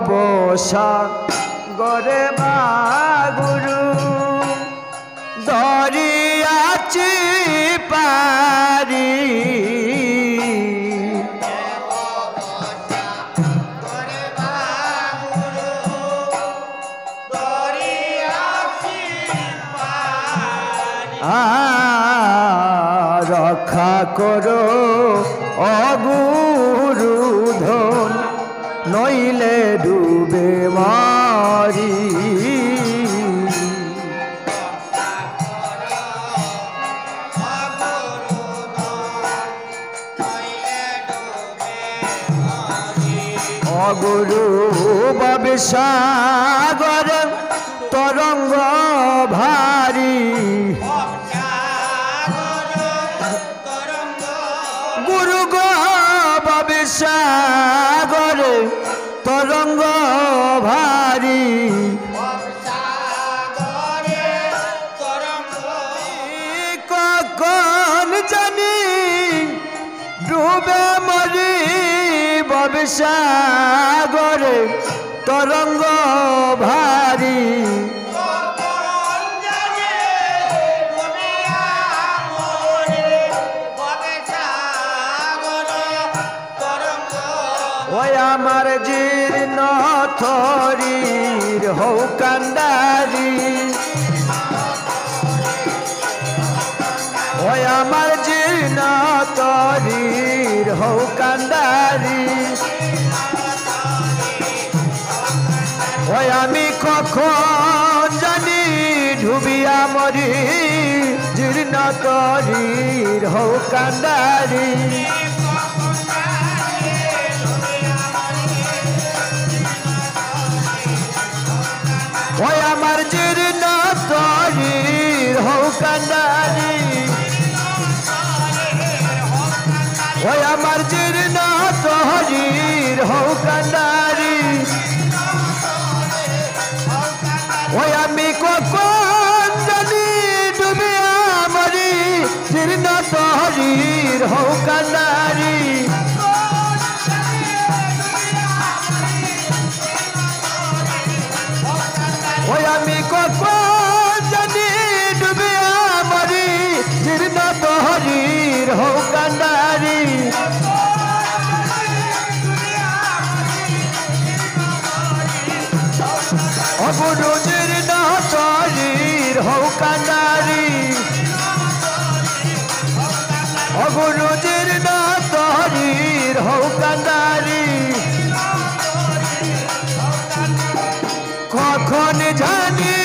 বসা গরে মাগুরু দরিয়াছি পারি রক্ষা করো অগুরু ধন নইলে ডুবে মারি অগুরু সাগর তরঙ্গ ভারী গুরু গো সাগর তরঙ্গ ভারী কখন জানি ডুবে মরি সাগরে তরঙ্গ ভারী ওই আমার জীর্ণ থরির হৌ কান্ডারি ওই আমার জীর্ণ থরির হৌ কান্ডারি ওই আমি কখন জানি ডুবিয়া মরি জীর্ণ থরির হৌ কান্ডারি ওই আমার জীর্ণ তরির হৌ কান্ডারি ওই আমার জীর্ণ তরির হৌ কান্ডারি ওই আমি কখন জানি ডুবিয়া মরি জীর্ণ তরির হৌ কান্ডারি ওই আমি কখন জানি ডুবিয়া মরি জীর্ণ তহরির হৌ কান্ডারি অগুরু জীর্ণ তহরির হৌ কান্ডারি অগুরু জীর্ণ তহরির হৌ কান্ডারি কখন জানি